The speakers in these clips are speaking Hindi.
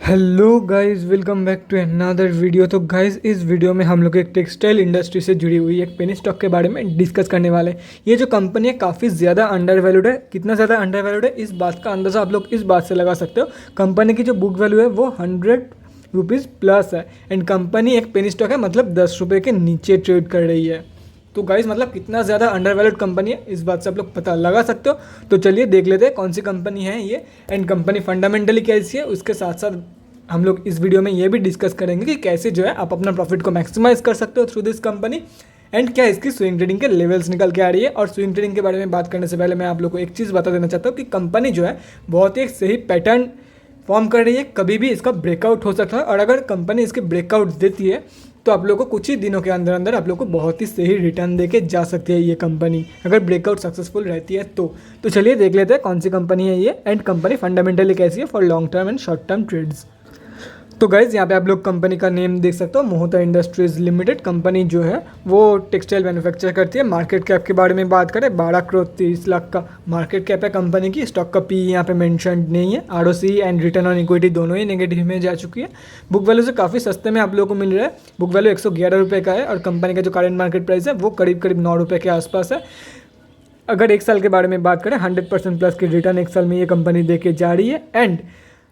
Hello guys, welcome back to another video. तो गाइस, इस वीडियो में हम लोग एक टेक्सटाइल इंडस्ट्री से जुड़ी हुई एक पेनी स्टॉक के बारे में डिस्कस करने वाले हैं। ये जो कंपनी है काफ़ी ज़्यादा अंडर वैल्यूड है। कितना ज़्यादा अंडर वैल्यूड है इस बात का अंदाज़ा आप लोग इस बात से लगा सकते हो। कंपनी की जो बुक वैल्यू है वो ₹100 प्लस है एंड कंपनी एक पेनी स्टॉक है, मतलब ₹10 के नीचे ट्रेड कर रही है। तो गाइस मतलब कितना ज़्यादा अंडर वैल्यूड कंपनी है इस बात से आप लोग पता लगा सकते हो। तो चलिए देख लेते हैं कौन सी कंपनी है ये एंड कंपनी फंडामेंटली कैसी है। उसके साथ साथ हम लोग इस वीडियो में ये भी डिस्कस करेंगे कि कैसे जो है आप अपना प्रॉफिट को मैक्सिमाइज कर सकते हो थ्रू दिस कंपनी एंड क्या इसकी स्विंग ट्रेडिंग के लेवल्स निकल के आ रही है। और स्विंग ट्रेडिंग के बारे में बात करने से पहले मैं आप लोग को एक चीज़ बता देना चाहता हूँ कि कंपनी जो है बहुत ही एक सही पैटर्न फॉर्म कर रही है। कभी भी इसका ब्रेकआउट हो सकता है और अगर कंपनी इसके ब्रेकआउट देती है तो आप लोग को कुछ ही दिनों के अंदर अंदर आप लोग को बहुत ही सही रिटर्न देके जा सकती है ये कंपनी, अगर ब्रेकआउट सक्सेसफुल रहती है तो चलिए देख लेते हैं कौन सी कंपनी है ये एंड कंपनी फंडामेंटली कैसी है for long term and short term trades. तो गाइज़ यहाँ पे आप लोग कंपनी का नेम देख सकते हो, मोहता इंडस्ट्रीज़ लिमिटेड। कंपनी जो है वो टेक्सटाइल मैन्युफैक्चर करती है। मार्केट कैप के बारे में बात करें 12 करोड़ 30 लाख का मार्केट कैप है कंपनी की। स्टॉक का पी यहाँ पे मेंशन नहीं है। ROC and return on equity दोनों ही नेगेटिव में जा चुकी है। बुक वैल्यू से काफ़ी सस्ते में आप लोगों को मिल रहा है। बुक वैल्यू ₹111 का है और कंपनी का जो करंट मार्केट प्राइस है वो करीब करीब ₹9 के आसपास है। अगर एक साल के बारे में बात करें 100% प्लस की रिटर्न एक साल में ये कंपनी दे के जा रही है। एंड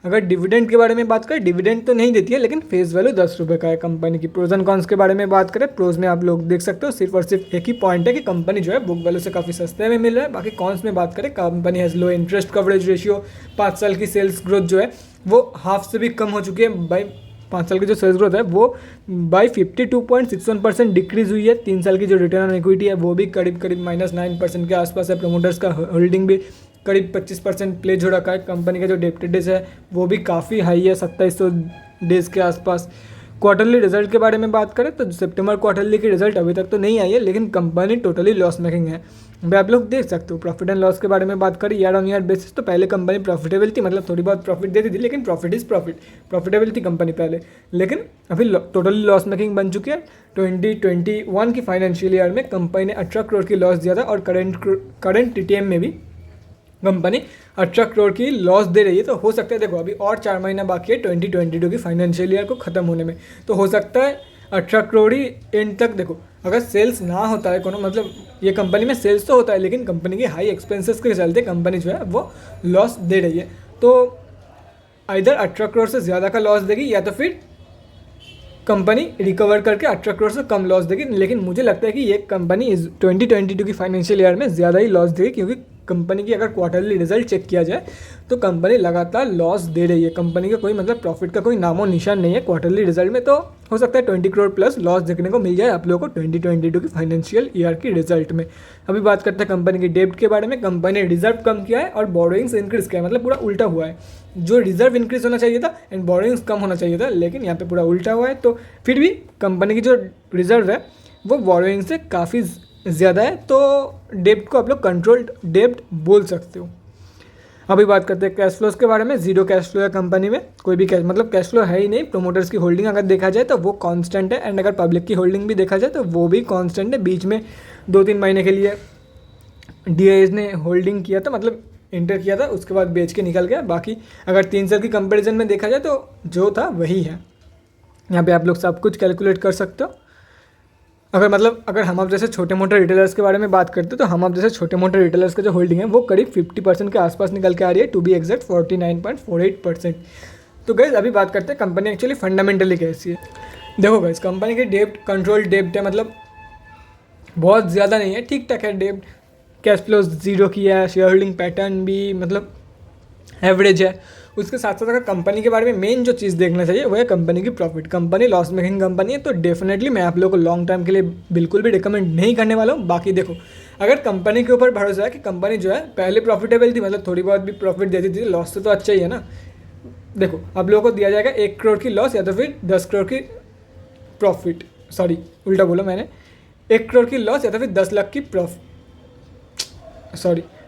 अगर डिविडेंड के बारे में बात करें, डिविडेंड तो नहीं देती है लेकिन फेस वैल्यू ₹10 का है कंपनी की। प्रोज एंड कॉन्स के बारे में बात करें, प्रोज में आप लोग देख सकते हो सिर्फ और सिर्फ एक ही पॉइंट है कि कंपनी जो है बुक वैल्यू से काफ़ी सस्ते में मिल रहा है। बाकी कॉन्स में बात करें, company has low interest coverage ratio. 5 साल की सेल्स ग्रोथ जो है वो हाफ से भी कम हो चुकी है। बाई 5 साल की जो सेल्स ग्रोथ है वो बाई 52.61% डिक्रीज हुई है। 3 साल की जो रिटर्न ऑन इक्विटी है वो भी करीब करीब -9% के आसपास है। प्रमोटर्स का होल्डिंग भी करीब 25% प्लेज हो रखा है। कंपनी का जो डेप्टेड डेज है वो भी काफ़ी हाई है, 2700 डेज के आसपास। क्वार्टरली रिजल्ट के बारे में बात करें तो सितंबर क्वार्टरली की रिजल्ट अभी तक तो नहीं आई है लेकिन कंपनी टोटली लॉस मेकिंग है। भाई आप लोग देख सकते हो। प्रॉफिट एंड लॉस के बारे में बात करें ईयर ऑन ईयर बेसिस तो पहले कंपनी प्रॉफिटेबल थी, मतलब थोड़ी बहुत प्रॉफिट देती थी लेकिन प्रॉफिट इज प्रॉफिट, प्रॉफिटेबल थी कंपनी पहले, लेकिन अभी टोटली लॉस मेकिंग बन चुकी है। 2021 की फाइनेंशियल ईयर में कंपनी ने 18 करोड़ की लॉस दिया था और करंट टीटीएम में भी कंपनी 18 करोड़ की लॉस दे रही है। तो हो सकता है, देखो अभी और 4 महीना बाकी है 2022 की फाइनेंशियल ईयर को ख़त्म होने में, तो हो सकता है 18 करोड़ ही एंड तक। देखो अगर सेल्स ना होता है कोनो, मतलब ये कंपनी में सेल्स तो होता है लेकिन कंपनी के हाई एक्सपेंसेस के चलते कंपनी जो है वो लॉस दे रही है। तो इधर 18 करोड़ से ज़्यादा का लॉस देगी या तो फिर कंपनी रिकवर करके 18 करोड़ से कम लॉस देगी। लेकिन मुझे लगता है कि ये कंपनी इस 2022 की फाइनेंशियल ईयर में ज़्यादा ही लॉस देगी, क्योंकि कंपनी की अगर क्वार्टरली रिजल्ट चेक किया जाए तो कंपनी लगातार लॉस दे रही है। कंपनी का कोई मतलब प्रॉफिट का कोई नामो निशान नहीं है क्वार्टरली रिजल्ट में। तो हो सकता है 20 करोड़ प्लस लॉस देखने को मिल जाए आप लोगों को 2022 की फाइनेंशियल ईयर की रिजल्ट में। अभी बात करते हैं कंपनी की डेब्ट के बारे में। कंपनी ने रिजर्व कम किया है और बोरोइंग्स इंक्रीज किया है, मतलब पूरा उल्टा हुआ है। जो रिजर्व इंक्रीज होना चाहिए था एंड बोरोइंग्स कम होना चाहिए था, लेकिन यहाँ पे पूरा उल्टा हुआ है। तो फिर भी कंपनी की जो रिजर्व है वो बोरोइंग से काफ़ी ज़्यादा है, तो डेब्ट को आप लोग कंट्रोल्ड डेब्ट बोल सकते हो। अभी बात करते हैं कैश फ्लोज के बारे में। जीरो कैश फ्लो है कंपनी में, कोई भी कैश मतलब कैश फ्लो है ही नहीं। प्रोमोटर्स की होल्डिंग अगर देखा जाए तो वो कांस्टेंट है एंड अगर पब्लिक की होल्डिंग भी देखा जाए तो वो भी कांस्टेंट है। बीच में 2-3 महीने के लिए डीआईएस ने होल्डिंग किया था, मतलब इंटर किया था, उसके बाद बेच के निकल गया। बाकी अगर 3 साल की कंपेरिजन में देखा जाए तो जो था वही है। यहाँ पे आप लोग सब कुछ कैलकुलेट कर सकते हो। अगर हम आप जैसे छोटे मोटे रिटेलर्स के बारे में बात करते हैं तो हम आप जैसे छोटे मोटे रिटेलर्स का जो होल्डिंग है वो करीब 50% के आसपास निकल के आ रही है, टू बी एग्जैक्ट 49.48%। तो गाइस अभी बात करते हैं कंपनी एक्चुअली फंडामेंटली कैसी है। देखो गाइस कंपनी की डेब्ट कंट्रोल डेब्ट है, मतलब बहुत ज़्यादा नहीं है, ठीक ठाक है डेब्ट। कैश फ्लो जीरो की है, शेयर होल्डिंग पैटर्न भी मतलब एवरेज है। उसके साथ साथ अगर कंपनी के बारे में मेन जो चीज़ देखना चाहिए वो है कंपनी की profit. Company loss making company है तो डेफिनेटली मैं आप लोगों को लॉन्ग टर्म के लिए बिल्कुल भी रिकमेंड नहीं करने वाला हूँ। बाकी देखो अगर कंपनी के ऊपर भरोसा है कि कंपनी जो है पहले प्रॉफिटेबल थी, मतलब थोड़ी बहुत भी प्रॉफिट देती थी, लॉस से तो अच्छा ही है ना। देखो आप लोगों को दिया जाएगा 1 करोड़ की लॉस या तो फिर 10 करोड़ की प्रॉफिट, सॉरी उल्टा बोला मैंने, 1 करोड़ की लॉस या तो फिर 10 लाख की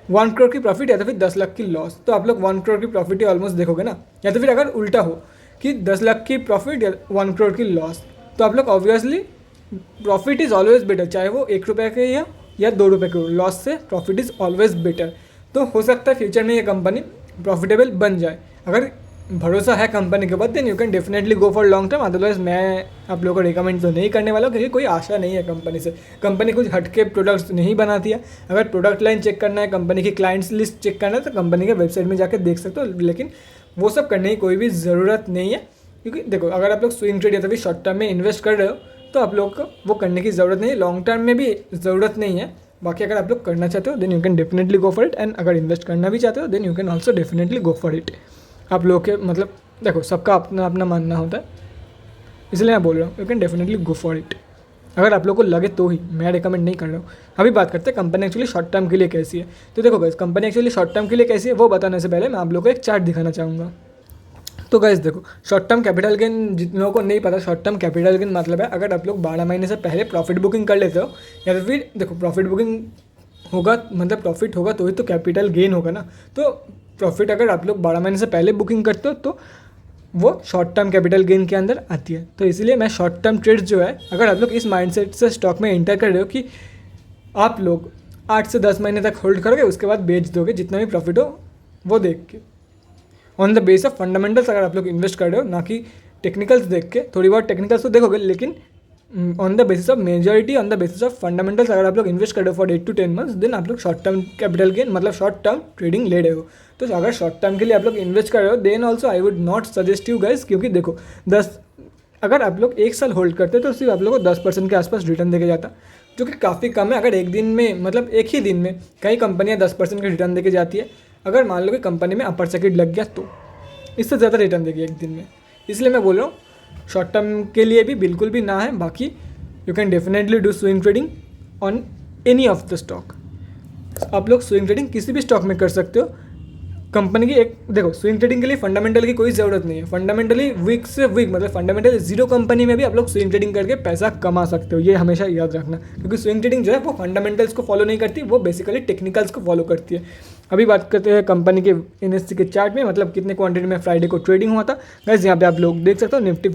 1 करोड़ की प्रॉफिट या तो फिर 10 लाख की लॉस। तो आप लोग 1 करोड़ की प्रॉफिट ही ऑलमोस्ट देखोगे ना। या तो फिर अगर उल्टा हो कि 10 लाख की प्रॉफिट या 1 करोड़ की लॉस, तो आप लोग obviously profit is always better, चाहे वो ₹1 के या ₹2 के हो, लॉस से प्रॉफिट इज़ ऑलवेज बेटर। तो हो सकता है फ्यूचर में ये कंपनी प्रॉफिटेबल बन जाए। अगर भरोसा है कंपनी के ऊपर, then you can definitely go for long term. Otherwise मैं आप लोगों को रिकमेंड तो नहीं करने वाला हूँ, क्योंकि कोई आशा नहीं है कंपनी से। कंपनी कुछ हटके प्रोडक्ट्स नहीं बनाती है। अगर प्रोडक्ट लाइन चेक करना है, कंपनी की क्लाइंट्स लिस्ट चेक करना है, तो कंपनी के वेबसाइट में जाकर देख सकते हो, लेकिन वो सब करने की कोई भी ज़रूरत नहीं है। क्योंकि देखो, अगर आप लोग स्विंग ट्रेड या तो फिर शॉर्ट टर्म में इन्वेस्ट कर रहे हो तो आप लोग को वो करने की ज़रूरत नहीं है, लॉन्ग टर्म में भी ज़रूरत नहीं है। बाकी अगर आप लोग करना चाहते हो then you can definitely go for it, and अगर इन्वेस्ट करना भी चाहते हो then you can also definitely go for it. आप लोग के मतलब देखो, सबका अपना अपना मानना होता है, इसलिए मैं बोल रहा हूँ you can definitely go for it. अगर आप लोग को लगे तो ही, मैं रिकमेंड नहीं कर रहा हूँ। अभी बात करते हैं कंपनी एक्चुअली शॉर्ट टर्म के लिए कैसी है। तो देखो guys, company actually short term के लिए कैसी है वो बताने से पहले मैं आप लोगों को एक चार्ट दिखाना चाहूँगा। तो गाइस देखो, शॉर्ट टर्म कैपिटल गेन, जिन लोगों को नहीं पता शॉर्ट टर्म कैपिटल गेन मतलब है, अगर आप लोग 12 महीने से पहले प्रॉफिट बुकिंग कर लेते हो, या तो फिर देखो प्रॉफिट बुकिंग होगा मतलब प्रॉफिट होगा तो ही तो कैपिटल गेन होगा ना। तो प्रॉफिट अगर आप लोग 12 महीने से पहले बुकिंग करते हो तो वो शॉर्ट टर्म कैपिटल गेन के अंदर आती है। तो इसलिए मैं शॉर्ट टर्म ट्रेड्स जो है, अगर आप लोग इस माइंडसेट से स्टॉक में एंटर कर रहे हो कि आप लोग 8 से 10 महीने तक होल्ड करोगे, उसके बाद बेच दोगे जितना भी प्रॉफिट हो वो देख के, on the base of fundamentals अगर आप लोग इन्वेस्ट कर रहे हो, ना कि टेक्निकल्स देख के। थोड़ी बहुत टेक्निकल्स तो देखोगे, लेकिन on the basis of majority on the basis of fundamentals अगर आप लोग इन्वेस्ट कर रहे हो फॉर 8 to 10 मंथ्स, देन आप लोग शॉर्ट टर्म कैपिटल गेन मतलब शॉर्ट टर्म ट्रेडिंग ले रहे हो। तो अगर शॉर्ट टर्म के लिए आप लोग इन्वेस्ट कर रहे हो then also I would not suggest you guys, क्योंकि देखो अगर आप लोग 1 साल होल्ड करते तो सिर्फ आप लोग को 10% के आसपास रिटर्न देके जाता, जो कि काफ़ी कम है। अगर एक दिन में मतलब एक ही दिन में कई कंपनियाँ 10% के रिटर्न देके जाती है, अगर मान लो कि कंपनी में अपर सर्किट लग गया तो इससे ज़्यादा रिटर्न देगी एक दिन में। इसलिए मैं बोल रहा हूँ शॉर्ट टर्म के लिए भी बिल्कुल भी ना है। बाकी you can definitely do swing trading on any of the stock. आप लोग स्विंग ट्रेडिंग किसी भी स्टॉक में कर सकते हो। कंपनी की एक देखो, स्विंग ट्रेडिंग के लिए फंडामेंटल की कोई ज़रूरत नहीं है। फंडामेंटली वीक से वीक मतलब फंडामेंटल जीरो कंपनी में भी आप लोग स्विंग ट्रेडिंग करके पैसा कमा सकते हो, ये हमेशा याद रखना। क्योंकि स्विंग ट्रेडिंग जो है वो फंडामेंटल्स को फॉलो नहीं करती, वो बेसिकली टेक्निकल्स को फॉलो करती है। अभी बात करते हैं कंपनी के NSE के चार्ट में, मतलब कितने क्वांटिटी में फ्राइडे को ट्रेडिंग हुआ था। गाइस यहाँ पे आप लोग देख सकते हो निफ्टी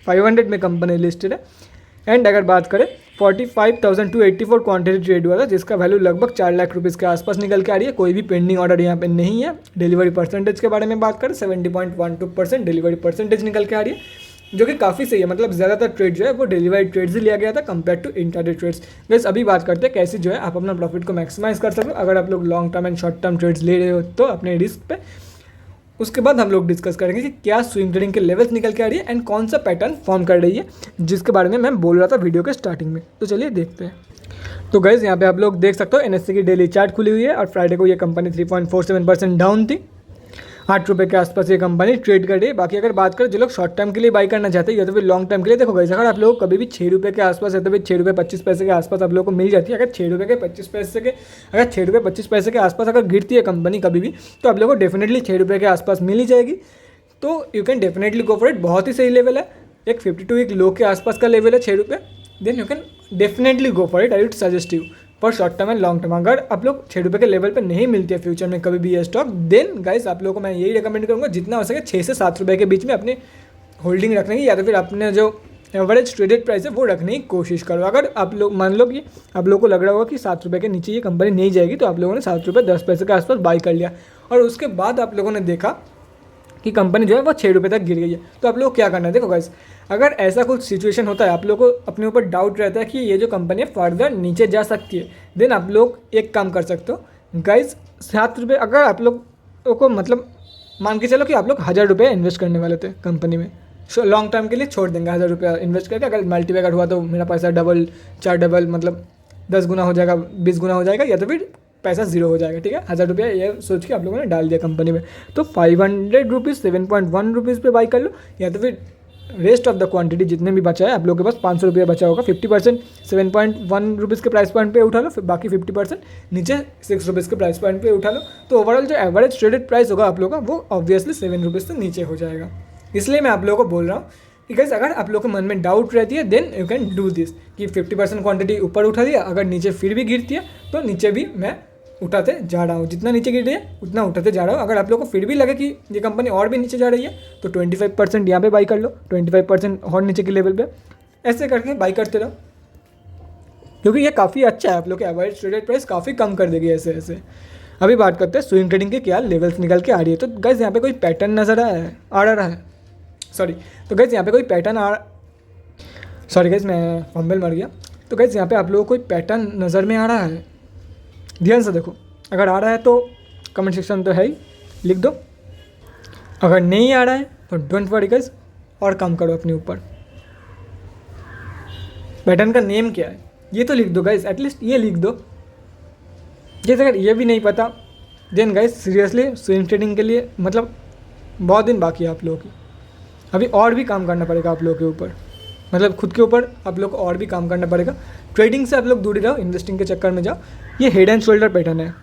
500 में कंपनी लिस्टेड है। एंड अगर बात करें 45,284 क्वांटिटी ट्रेड हुआ था, जिसका वैल्यू लगभग 4 लाख रुपीज़ के आसपास निकल के आ रही है। कोई भी पेंडिंग ऑर्डर यहाँ पे नहीं है। डिलीवरी परसेंटेज के बारे में बात करें 70.12% डिलीवरी परसेंटेज निकल के आ रही है, जो कि काफ़ी सही है। मतलब ज़्यादातर ट्रेड जो है वो डिलीवरी ट्रेड से लिया गया था कंपेयर टू इंट्राडे ट्रेड्स। बस अभी बात करते हैं कैसे जो है आप अपना प्रॉफिट को मैक्सिमाइज कर सकते हो अगर आप लोग long term and short term trades ले रहे हो तो अपने रिस्क पे। उसके बाद हम लोग डिस्कस करेंगे कि क्या स्विंग ट्रेडिंग के लेवल्स निकल के आ रही है एंड कौन सा पैटर्न फॉर्म कर रही है, जिसके बारे में मैं बोल रहा था वीडियो के स्टार्टिंग में। तो चलिए देखते हैं। तो गाइस यहाँ पे आप लोग देख सकते हो NSE की डेली चार्ट खुली हुई है और फ्राइडे को ये कंपनी 3.47% डाउन थी। 8 रुपये के आसपास ये कंपनी ट्रेड कर रही है। बाकी अगर बात करें जो लोग शॉर्ट टर्म के लिए बाई करना चाहते हैं या तो फिर लॉन्ग टर्म के लिए, देखो गाइस अगर आप लोग को कभी भी 6 रुपये के आसपास या तो फिर 6 रुपये 25 पैसे के आसपास आप लोग को मिल जाती है, अगर 6 रुपये के 25 पैसे के अगर 6 रुपये 25 पैसे के आसपास अगर गिरती है कंपनी कभी भी, तो आप लोग को डेफिनेटली 6 रुपये के आसपास मिल ही जाएगी। तो you can definitely go for it. बहुत ही सही लेवल है, एक 52 वीक लो के आसपास का लेवल है 6 रुपये। Then you can definitely go for it. I would suggest you for short term and long term. अगर आप लोग 6 रुपये के लेवल पे नहीं मिलती है फ्यूचर में कभी भी ये स्टॉक, देन गाइस आप लोगों को मैं यही रिकमेंड करूँगा जितना हो सके 6 से 7 रुपये के बीच में अपनी होल्डिंग रखने की, या तो फिर अपने जो एवरेज ट्रेडेड प्राइस है वो रखने की कोशिश करो। अगर आप लोग मान लो कि आप लोगों को लग रहा होगा कि 7 रुपये के नीचे ये कंपनी नहीं जाएगी, तो आप लोगों ने 7 रुपये 10 पैसे के आसपास बाई कर लिया और उसके बाद आप लोगों ने देखा कि कंपनी जो है वो 6 रुपये तक गिर गई है, तो आप लोग क्या करना है। देखो गाइस अगर ऐसा कुछ सिचुएशन होता है, आप लोग को अपने ऊपर डाउट रहता है कि ये जो कंपनी है फर्दर नीचे जा सकती है, देन आप लोग एक काम कर सकते हो गाइस। 7 रुपये अगर आप लोग को मतलब मान के चलो कि आप लोग 1000 रुपये इन्वेस्ट करने वाले थे कंपनी में, लॉन्ग टर्म के लिए छोड़ देंगे 1000 रुपये इन्वेस्ट करके। अगर मल्टीप्लाई हुआ तो मेरा पैसा डबल 4 डबल मतलब 10 गुना हो जाएगा, 20 गुना हो जाएगा, या तो फिर पैसा जीरो हो जाएगा। ठीक है, 1000 रुपया ये सोच के आप लोगों ने डाल दिया कंपनी में, तो 500 रुपीज़ 7.1 रुपीज़ पे बाई कर लो, या तो फिर रेस्ट ऑफ द क्वांटिटी जितने भी बचा है आप लोगों के पास 500 रुपया बचा होगा, 50% 7.1 रुपीज़ के प्राइस पॉइंट पे उठा लो, फिर बाकी 50% नीचे 6 रुपीज़ के प्राइस पॉइंट पे उठा लो। तो ओवरऑल जो एवरेज ट्रेडेड प्राइस होगा आप लोगों का वो ऑब्वियसली 7 रुपीज़ से नीचे हो जाएगा। इसलिए मैं आप लोगों को बोल रहा हूँ कि गाइस अगर आप लोगों के मन में डाउट रहती है then you can do this कि 50% क्वांटिटी ऊपर उठा दिया, अगर नीचे फिर भी गिरती है तो नीचे भी मैं उठाते जा रहा हूँ, जितना नीचे गिर रही है उतना उठाते जा रहा हूँ। अगर आप लोग को फिर भी लगे कि ये कंपनी और भी नीचे जा रही है तो 25% यहाँ पे बाई कर लो, 25% और नीचे के लेवल पे, ऐसे करके बाई करते रहो, क्योंकि ये काफ़ी अच्छा है। आप लोग के एवरेज ट्रेडेड प्राइस काफ़ी कम कर देगी ऐसे ऐसे। अभी बात करते हैं स्विंग ट्रेडिंग के क्या लेवल्स निकल के आ रही है। तो गाइस यहाँ पे कोई पैटर्न नज़र आ रहा है सॉरी। तो गाइस यहाँ पे कोई पैटर्न सॉरी गाइस मैं फंबल मर गया। तो गाइस यहाँ पे आप लोगों को कोई पैटर्न नज़र में आ रहा है, ध्यान से देखो। अगर आ रहा है तो कमेंट सेक्शन तो है ही, लिख दो। अगर नहीं आ रहा है तो डोंट वरी गाइस, और काम करो अपने ऊपर। पैटर्न का नेम क्या है ये तो लिख दो गाइस, एटलीस्ट ये लिख दो। जैसे अगर ये भी नहीं पता then guys seriously swing trading के लिए मतलब बहुत दिन बाकी है आप लोगों की। अभी और भी काम करना पड़ेगा आप लोगों के ऊपर, मतलब खुद के ऊपर आप लोग को और भी काम करना पड़ेगा। ट्रेडिंग से आप लोग दूर ही रहो, इन्वेस्टिंग के चक्कर में जाओ। ये हेड एंड शोल्डर पैटर्न है।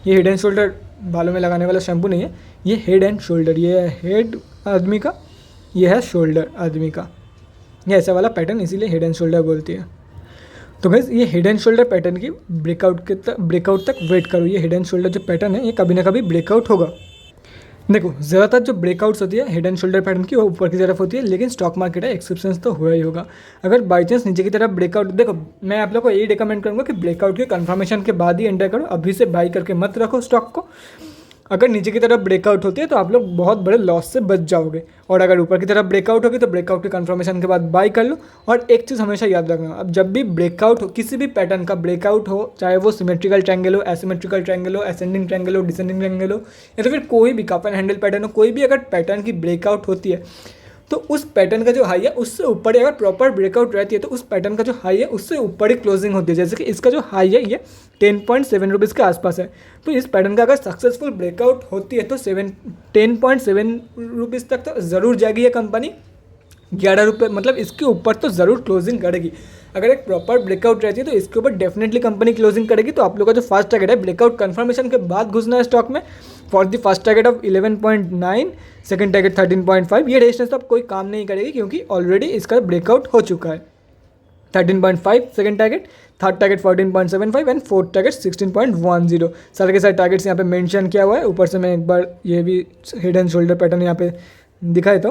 ये हेड एंड शोल्डर बालों में लगाने वाला शैम्पू नहीं है, ये हेड एंड शोल्डर। ये है हेड आदमी का, ये है शोल्डर आदमी का। ये ऐसा वाला पैटर्न, इसीलिए हेड एंड शोल्डर बोलती है। तो गाइस ये हेड एंड शोल्डर पैटर्न की ब्रेकआउट तक वेट करो। ये हेड एंड शोल्डर जो पैटर्न है ये कभी ना कभी ब्रेकआउट होगा। देखो ज़्यादातर जो ब्रेकआउट्स होती है हेड एंड शोल्डर पैटर्न की वो ऊपर की तरफ होती है, लेकिन स्टॉक मार्केट है एक्सेप्शन तो हुआ ही होगा। अगर बाई चांस नीचे की तरफ ब्रेकआउट, देखो मैं आप लोग को यही रिकमेंड करूँगा कि ब्रेकआउट के कंफर्मेशन के बाद ही एंटर करो, अभी से बाई करके मत रखो स्टॉक को। अगर नीचे की तरफ ब्रेकआउट होती है तो आप लोग बहुत बड़े लॉस से बच जाओगे, और अगर ऊपर की तरफ ब्रेकआउट होगी तो ब्रेकआउट के कंफर्मेशन के बाद बाय कर लो। और एक चीज़ हमेशा याद रखना, अब जब भी ब्रेकआउट हो, किसी भी पैटर्न का ब्रेकआउट हो, चाहे वो सिमेट्रिकल ट्रायंगल हो, एसिमेट्रिकल ट्रायंगल हो, असेंडिंग ट्रायंगल हो, डिसेंडिंग ट्रायंगल हो, या तो फिर कोई भी कप एंड हैंडल पैटर्न हो, कोई भी अगर पैटर्न की ब्रेकआउट होती है तो उस पैटर्न का जो हाई है उससे ऊपर ही, अगर प्रॉपर ब्रेकआउट रहती है तो उस पैटर्न का जो हाई है उससे ऊपर ही क्लोजिंग होती है। जैसे कि इसका जो हाई है ये 10.7 रुपीज़ के आसपास है। तो इस पैटर्न का अगर सक्सेसफुल ब्रेकआउट होती है तो 10.7 रुपीज़ तक तो ज़रूर जाएगी ये कंपनी। 11 रुपये मतलब इसके ऊपर तो ज़रूर क्लोजिंग करेगी। अगर एक प्रॉपर ब्रेकआउट रहती है तो इसके ऊपर डेफिनेटली कंपनी क्लोजिंग करेगी। तो आप लोगों का जो फर्स्ट टारगेट है ब्रेकआउट कंफर्मेशन के बाद घुसना है स्टॉक में for the first target of 11.9, second target 13.5। ये रेजिस्टेंस तो अब कोई काम नहीं करेगी क्योंकि ऑलरेडी इसका ब्रेकआउट हो चुका है। 13.5 second target, third target 14.75 and fourth target 16.10। सारे के सारे टारगेट्स यहाँ पे मेंशन किया हुआ है। ऊपर से मैं एक बार ये भी हेड एंड शोल्डर पैटर्न यहाँ पे दिखाए तो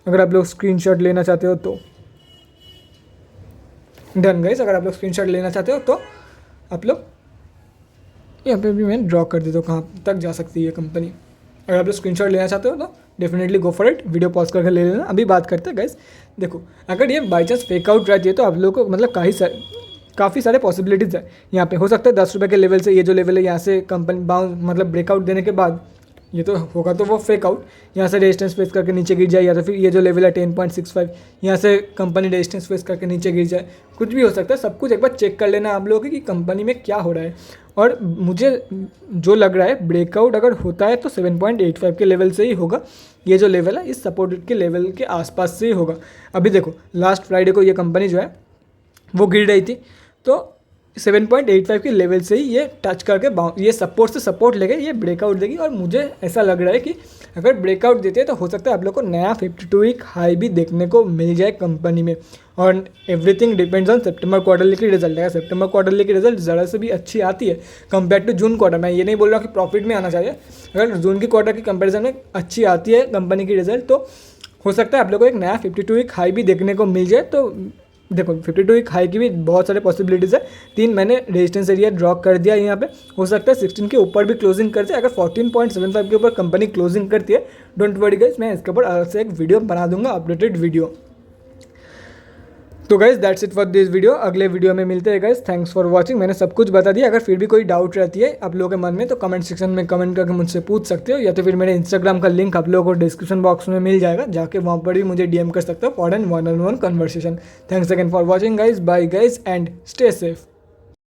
अगर आप लोग स्क्रीनशॉट लेना चाहते हो तो डन गाइस। अगर आप लोग स्क्रीनशॉट लेना चाहते हो तो आप लोग यहाँ पे भी मैं ड्रॉ कर देता हूँ कहाँ तक जा सकती है कंपनी। अगर आप लोग स्क्रीनशॉट लेना चाहते हो तो definitely go for it, video pause करके ले लेना। अभी बात करते हैं गाइस। देखो अगर ये बाई चांस फेक आउट रहती है तो आप लोग को मतलब काफ़ी सारे पॉसिबिलिटीज़ है यहाँ पे। हो सकता है 10 रुपये के लेवल से ये जो लेवल है यहाँ से कंपनी बाउंस मतलब ब्रेकआउट देने के बाद ये तो होगा तो वो फेक आउट यहाँ से रेजिस्टेंस फेस करके नीचे गिर जाए, या तो फिर ये जो लेवल है 10.65 यहाँ से कंपनी रेजिस्टेंस फेस करके नीचे गिर जाए। कुछ भी हो सकता है, सब कुछ एक बार चेक कर लेना आप लोगों की कि कंपनी में क्या हो रहा है। और मुझे जो लग रहा है ब्रेकआउट अगर होता है तो 7.85 के लेवल से ही होगा। ये जो लेवल है इस सपोर्टेड के लेवल के आसपास से ही होगा। अभी देखो लास्ट फ्राइडे को ये कंपनी जो है वो गिर रही थी तो 7.85 के लेवल से ही ये टच करके ये सपोर्ट से सपोर्ट लेके ये ब्रेकआउट देगी। और मुझे ऐसा लग रहा है कि अगर ब्रेकआउट देते हैं तो हो सकता है आप लोग को नया 52 वीक हाई भी देखने को मिल जाए कंपनी में। और everything depends on September quarterly की रिजल्ट। अगर सितंबर क्वार्टरली की रिजल्ट ज़रा से भी अच्छी आती है कंपेयर टू जून क्वार्टर, मैं ये नहीं बोल रहा कि प्रॉफिट में आना चाहिए, अगर जून की क्वार्टर की कंपेरिजन में अच्छी आती है कंपनी की रिजल्ट तो हो सकता है आप लोग को एक नया 52 वीक हाई भी देखने को मिल जाए। तो देखो 52 वीक हाई की भी बहुत सारे पॉसिबिलिटीज़ है। 3 मैंने रेजिस्टेंस एरिया ड्रॉ कर दिया यहाँ पे, हो सकता है 16 के ऊपर भी क्लोजिंग करते हैं। अगर 14.75 के ऊपर कंपनी क्लोजिंग करती है डोंट वरी गाइस, मैं इसके ऊपर अलग से एक वीडियो बना दूंगा, अपडेटेड वीडियो। तो guys that's it for this video. अगले वीडियो में मिलते हैं गाइज। Thanks for watching. मैंने सब कुछ बता दिया। अगर फिर भी कोई डाउट रहती है आप लोगों के मन में तो कमेंट सेक्शन में कमेंट करके मुझसे पूछ सकते हो, या तो फिर मेरे इंस्टाग्राम का लिंक आप लोगों को डिस्क्रिप्शन बॉक्स में मिल जाएगा, जाके वहाँ पर भी मुझे डीएम कर सकते हो for an 1-on-1 conversation. Thanks again for watching guys, bye guys and stay safe.